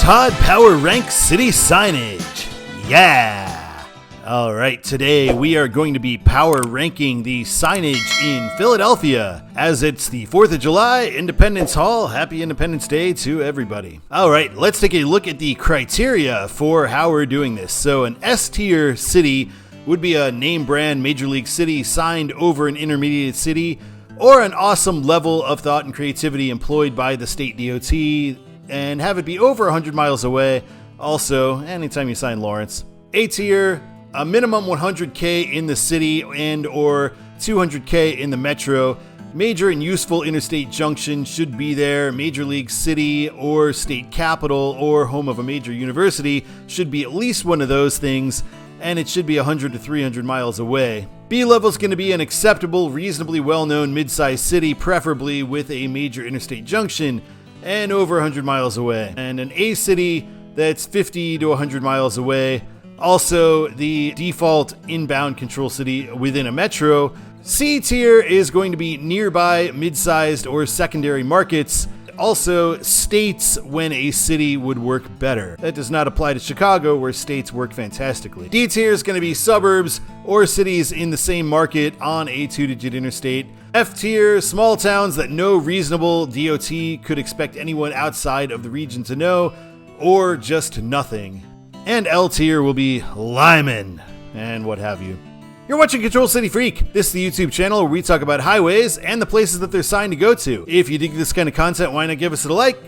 Todd Power Rank City Signage. Yeah! Alright, today we are going to be power ranking the signage in Philadelphia. As it's the 4th of July, Independence Hall, happy Independence Day to everybody. Alright, let's take a look at the criteria for how we're doing this. So an S-tier city would be a name brand major league city signed over an intermediate city, or an awesome level of thought and creativity employed by the state DOT, and have it be over 100 miles away. Also, anytime you sign Lawrence. A tier, a minimum 100K in the city and or 200K in the metro. Major and useful interstate junction should be there. Major league city or state capital or home of a major university should be at least one of those things, and it should be 100 to 300 miles away. B level is going to be an acceptable, reasonably well-known mid-sized city, preferably with a major interstate junction and over 100 miles away. And an A city that's 50 to 100 miles away. Also, the default inbound control city within a metro. C tier is going to be nearby mid-sized or secondary markets. Also, states when a city would work better. That does not apply to Chicago, where states work fantastically. D tier is going to be suburbs or cities in the same market on a 2-digit interstate. F tier, small towns that no reasonable DOT could expect anyone outside of the region to know, or just nothing. And L tier will be Lyman, and what have you. You're watching Control City Freak. This is the YouTube channel where we talk about highways and the places that they're signed to go to. If you dig this kind of content, why not give us a like?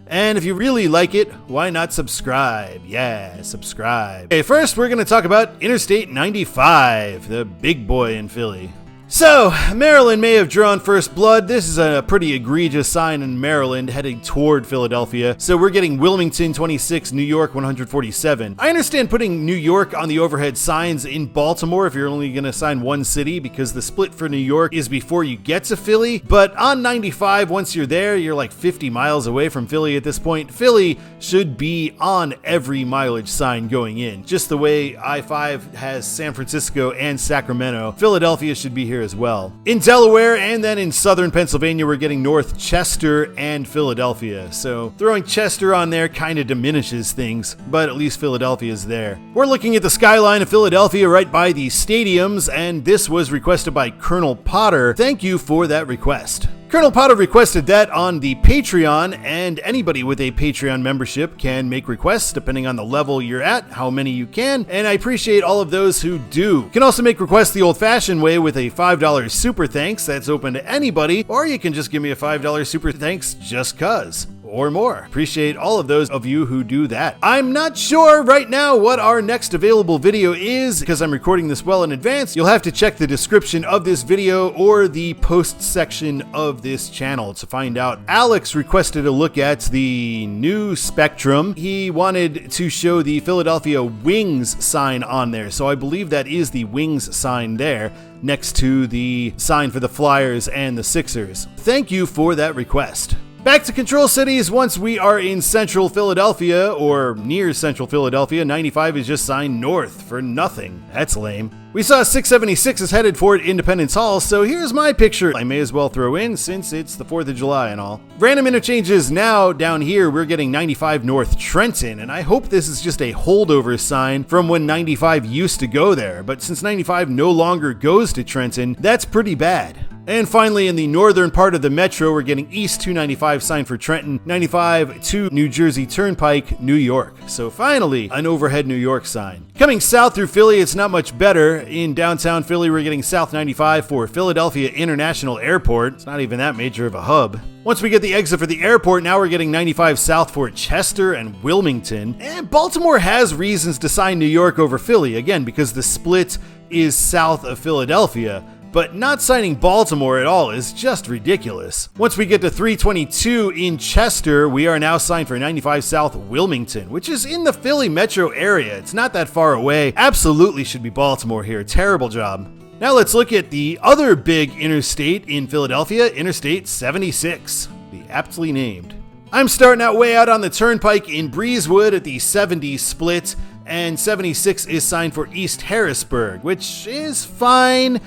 And if you really like it, why not subscribe? Yeah, subscribe. Okay, first we're going to talk about Interstate 95, the big boy in Philly. So, Maryland may have drawn first blood. This is a pretty egregious sign in Maryland heading toward Philadelphia. So we're getting Wilmington 26, New York 147. I understand putting New York on the overhead signs in Baltimore if you're only going to sign one city, because the split for New York is before you get to Philly. But on 95, once you're there, you're like 50 miles away from Philly at this point. Philly should be on every mileage sign going in. Just the way I-5 has San Francisco and Sacramento, Philadelphia should be here as well. In Delaware and then in southern Pennsylvania, we're getting North Chester and Philadelphia. So throwing Chester on there kind of diminishes things, but at least Philadelphia is there. We're looking at the skyline of Philadelphia right by the stadiums, and this was requested by Colonel Potter. Thank you for that request. Colonel Potter requested that on the Patreon, and anybody with a Patreon membership can make requests depending on the level you're at, how many you can, and I appreciate all of those who do. You can also make requests the old-fashioned way with a $5 super thanks. That's open to anybody, or you can just give me a $5 super thanks just cuz, or more. Appreciate all of those of you who do that. I'm not sure right now what our next available video is because I'm recording this well in advance. You'll have to check the description of this video or the post section of this channel to find out. Alex requested a look at the new Spectrum. He wanted to show the Philadelphia Wings sign on there, so I believe that is the Wings sign there next to the sign for the Flyers and the Sixers. Thank you for that request. Back to Control Cities. Once we are in central Philadelphia, or near central Philadelphia, 95 is just signed north for nothing. That's lame. We saw 676 is headed for Independence Hall, so here's my picture I may as well throw in since it's the 4th of July and all. Random interchanges now. Down here, we're getting 95 North Trenton, and I hope this is just a holdover sign from when 95 used to go there, but since 95 no longer goes to Trenton, that's pretty bad. And finally, in the northern part of the metro, we're getting East 295 sign for Trenton, 95 to New Jersey Turnpike, New York. So finally, an overhead New York sign. Coming south through Philly, it's not much better. In downtown Philly, we're getting South 95 for Philadelphia International Airport. It's not even that major of a hub. Once we get the exit for the airport, now we're getting 95 south for Chester and Wilmington. And Baltimore has reasons to sign New York over Philly, again, because the split is south of Philadelphia. But not signing Baltimore at all is just ridiculous. Once we get to 322 in Chester, we are now signed for 95 South Wilmington, which is in the Philly metro area. It's not that far away. Absolutely should be Baltimore here. Terrible job. Now let's look at the other big interstate in Philadelphia, Interstate 76, the aptly named. I'm starting out way out on the turnpike in Breezewood at the 70 split, and 76 is signed for East Harrisburg, which is fine.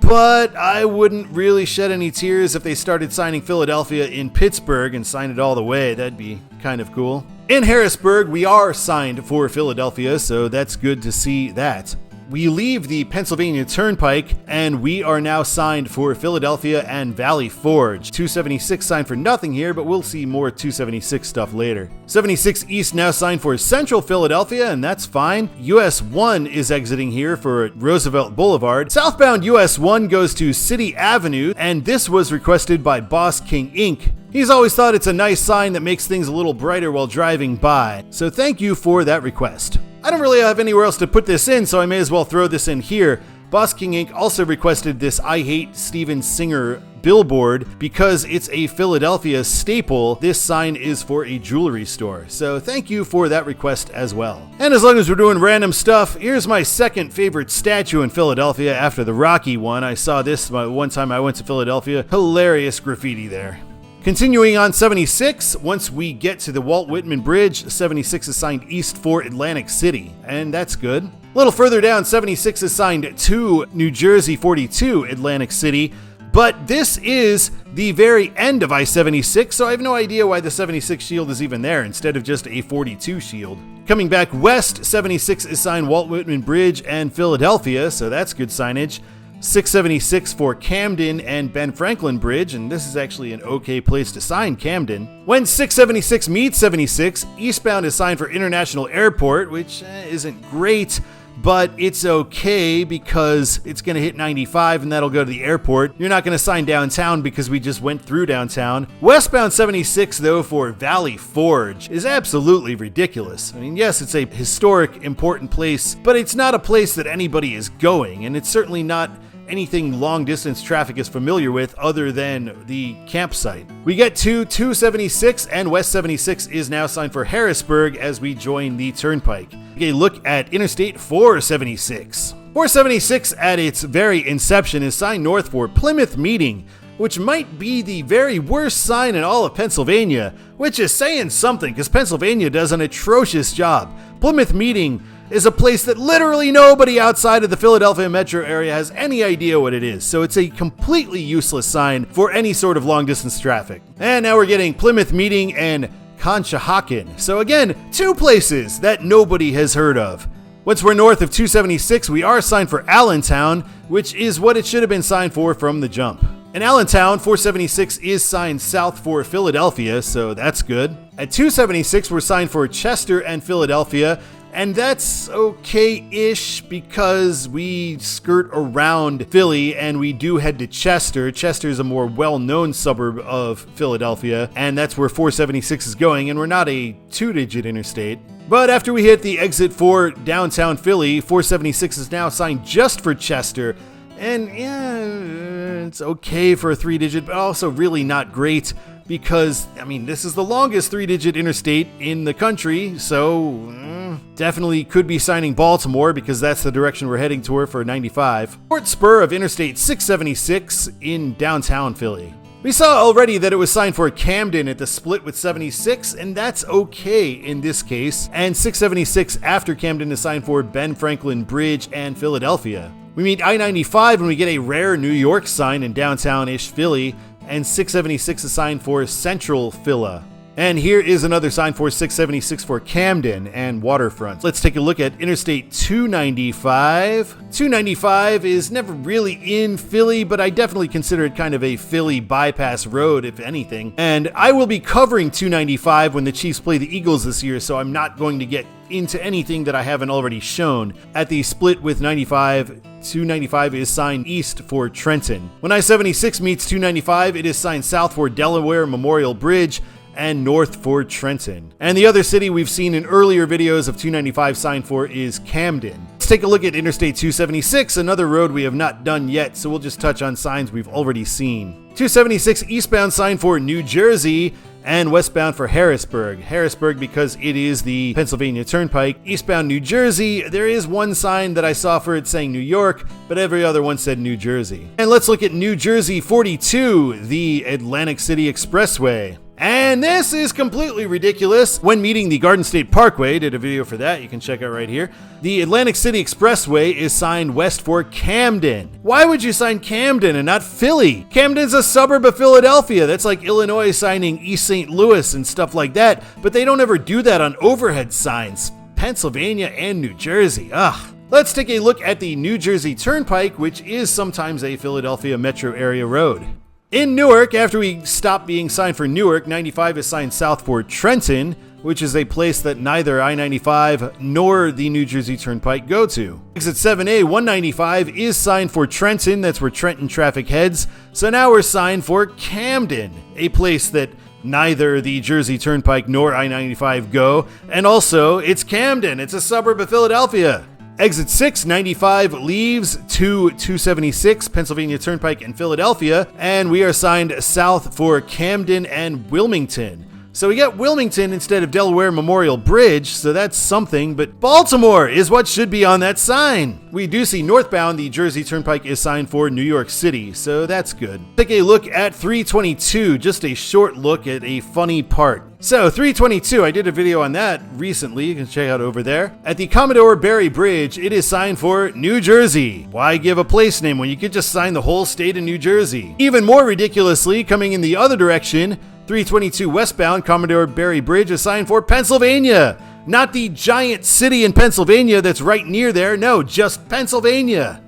But I wouldn't really shed any tears if they started signing Philadelphia in Pittsburgh and signed it all the way. That'd be kind of cool. In Harrisburg, we are signed for Philadelphia, so that's good to see that. We leave the Pennsylvania Turnpike, and we are now signed for Philadelphia and Valley Forge. 276 signed for nothing here, but we'll see more 276 stuff later. 76 East now signed for Central Philadelphia, and that's fine. US 1 is exiting here for Roosevelt Boulevard. Southbound US 1 goes to City Avenue, and this was requested by Boss King Inc. He's always thought it's a nice sign that makes things a little brighter while driving by, so thank you for that request. I don't really have anywhere else to put this in, so I may as well throw this in here. Boss King Inc. also requested this I Hate Steven Singer billboard because it's a Philadelphia staple. This sign is for a jewelry store, so thank you for that request as well. And as long as we're doing random stuff, here's my second favorite statue in Philadelphia after the Rocky one. I saw this one time I went to Philadelphia. Hilarious graffiti there. Continuing on 76, once we get to the Walt Whitman Bridge, 76 is signed east for Atlantic City, and that's good. A little further down, 76 is signed to New Jersey 42, Atlantic City, but this is the very end of I-76, so I have no idea why the 76 shield is even there instead of just a 42 shield. Coming back west, 76 is signed Walt Whitman Bridge and Philadelphia, so that's good signage. 676 for Camden and Ben Franklin Bridge, and this is actually an okay place to sign Camden. When 676 meets 76, eastbound is signed for International Airport, which isn't great, but it's okay because it's going to hit 95 and that'll go to the airport. You're not going to sign downtown because we just went through downtown. Westbound 76, though, for Valley Forge is absolutely ridiculous. I mean, yes, it's a historic, important place, but it's not a place that anybody is going, and it's certainly not anything long-distance traffic is familiar with other than the campsite. We get to 276, and West 76 is now signed for Harrisburg as we join the Turnpike. A look at Interstate 476. 476 at its very inception is signed north for Plymouth Meeting, which might be the very worst sign in all of Pennsylvania, which is saying something because Pennsylvania does an atrocious job. Plymouth Meeting is a place that literally nobody outside of the Philadelphia metro area has any idea what it is, so it's a completely useless sign for any sort of long-distance traffic. And now we're getting Plymouth Meeting and Conshohocken. So again, two places that nobody has heard of. Once we're north of 276, we are signed for Allentown, which is what it should have been signed for from the jump. In Allentown, 476 is signed south for Philadelphia, so that's good. At 276, we're signed for Chester and Philadelphia, and that's okay-ish because we skirt around Philly and we do head to Chester. Chester is a more well-known suburb of Philadelphia, and that's where 476 is going, and we're not a two-digit interstate. But after we hit the exit for downtown Philly, 476 is now signed just for Chester, and yeah, it's okay for a three-digit, but also really not great because, I mean, this is the longest three-digit interstate in the country, so definitely could be signing Baltimore because that's the direction we're heading toward for 95. Short spur of Interstate 676 in downtown Philly. We saw already that it was signed for Camden at the split with 76, and that's okay in this case. And 676 after Camden is signed for Ben Franklin Bridge and Philadelphia. We meet I-95 and we get a rare New York sign in downtown-ish Philly, and 676 is signed for Central Phila. And here is another sign for 676 for Camden and Waterfront. Let's take a look at Interstate 295. 295 is never really in Philly, but I definitely consider it kind of a Philly bypass road, if anything. And I will be covering 295 when the Chiefs play the Eagles this year, so I'm not going to get into anything that I haven't already shown. At the split with 95, 295 is signed east for Trenton. When I-76 meets 295, it is signed south for Delaware Memorial Bridge and north for Trenton. And the other city we've seen in earlier videos of 295 signed for is Camden. Let's take a look at Interstate 276, another road we have not done yet, so we'll just touch on signs we've already seen. 276 eastbound sign for New Jersey, and westbound for Harrisburg. Harrisburg because it is the Pennsylvania Turnpike. Eastbound New Jersey, there is one sign that I saw for it saying New York, but every other one said New Jersey. And let's look at New Jersey 42, the Atlantic City Expressway. And this is completely ridiculous. When meeting the Garden State Parkway, did a video for that, you can check out right here. The Atlantic City Expressway is signed west for Camden. Why would you sign Camden and not Philly? Camden's a suburb of Philadelphia. That's like Illinois signing East St. Louis and stuff like that, but they don't ever do that on overhead signs. Pennsylvania and New Jersey, ugh. Let's take a look at the New Jersey Turnpike, which is sometimes a Philadelphia metro area road. In Newark, after we stop being signed for Newark, 95 is signed south for Trenton, which is a place that neither I-95 nor the New Jersey Turnpike go to. Exit 7A, 195 is signed for Trenton, that's where Trenton traffic heads, so now we're signed for Camden, a place that neither the Jersey Turnpike nor I-95 go, and also it's Camden, it's a suburb of Philadelphia. Exit 695 leaves to 276 Pennsylvania Turnpike in Philadelphia, and we are signed south for Camden and Wilmington. So we get Wilmington instead of Delaware Memorial Bridge, so that's something, but Baltimore is what should be on that sign. We do see northbound the Jersey Turnpike is signed for New York City, so that's good. Take a look at 322, just a short look at a funny part. So 322, I did a video on that recently, you can check out over there. At the Commodore Barry Bridge, it is signed for New Jersey. Why give a place name when you could just sign the whole state of New Jersey? Even more ridiculously, coming in the other direction, 322 westbound Commodore Barry Bridge is signed for Pennsylvania. Not the giant city in Pennsylvania that's right near there, no, just Pennsylvania.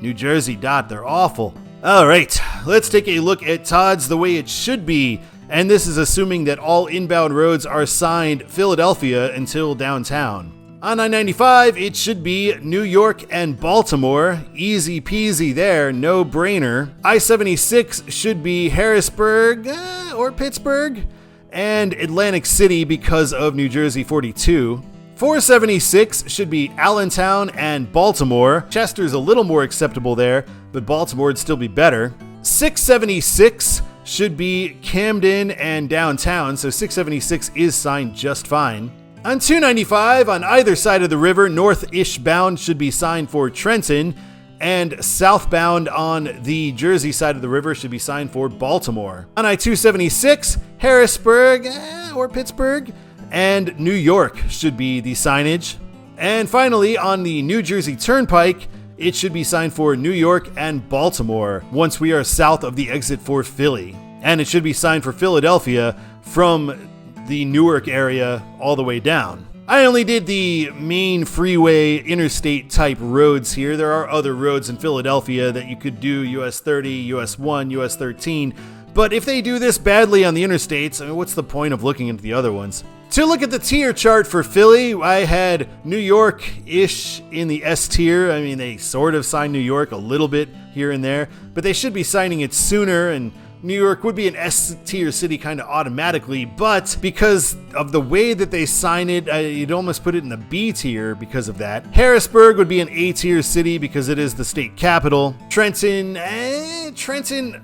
New Jersey, they're awful. All right, let's take a look at Todds the way it should be. And this is assuming that all inbound roads are signed Philadelphia until downtown. On I-95, it should be New York and Baltimore. Easy peasy there, no brainer. I-76 should be Harrisburg or Pittsburgh. And Atlantic City because of New Jersey 42. 476 should be Allentown and Baltimore. Chester's a little more acceptable there, but Baltimore would still be better. 676 should be Camden and downtown, so 676 is signed just fine. On 295, on either side of the river, north-ish bound should be signed for Trenton, and southbound on the Jersey side of the river should be signed for Baltimore. On I-276, Harrisburg or Pittsburgh, and New York should be the signage. And finally, on the New Jersey Turnpike, it should be signed for New York and Baltimore once we are south of the exit for Philly. And it should be signed for Philadelphia from the Newark area all the way down. I only did the main freeway interstate type roads here. There are other roads in Philadelphia that you could do, US 30, US 1, US 13. But if they do this badly on the interstates, I mean, what's the point of looking at the other ones? To look at the tier chart for Philly, I had New York-ish in the S tier. I mean, they sort of signed New York a little bit here and there, but they should be signing it sooner, and New York would be an S-tier city kind of automatically, but because of the way that they sign it, you'd almost put it in the B tier because of that. Harrisburg would be an A-tier city because it is the state capital. Trenton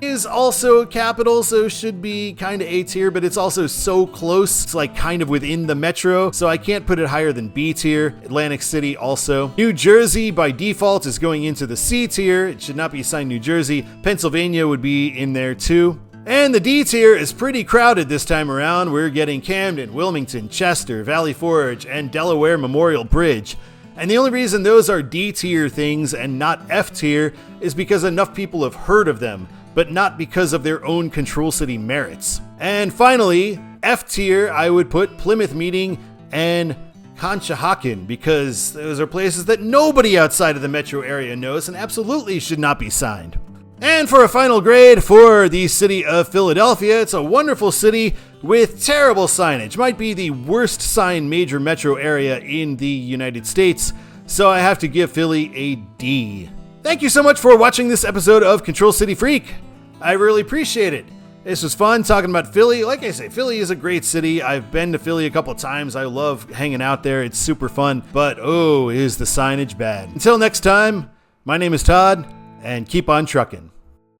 is also a capital, so should be kind of A-tier, but it's also so close. It's like kind of within the metro, so I can't put it higher than B tier. Atlantic City also. New Jersey by default is going into the C tier. It should not be signed New Jersey. Pennsylvania would be in there too. And the D tier is pretty crowded this time around. We're getting Camden, Wilmington, Chester, Valley Forge, and Delaware Memorial Bridge. And the only reason those are D tier things and not F tier is because enough people have heard of them, but not because of their own Control City merits. And finally, F tier, I would put Plymouth Meeting and Conshohocken, because those are places that nobody outside of the metro area knows and absolutely should not be signed. And for a final grade for the city of Philadelphia, it's a wonderful city with terrible signage. Might be the worst signed major metro area in the United States, so I have to give Philly a D. Thank you so much for watching this episode of Control City Freak. I really appreciate it. This was fun talking about Philly. Like I say, Philly is a great city. I've been to Philly a couple times. I love hanging out there. It's super fun. But oh, is the signage bad. Until next time, my name is Todd, and keep on trucking.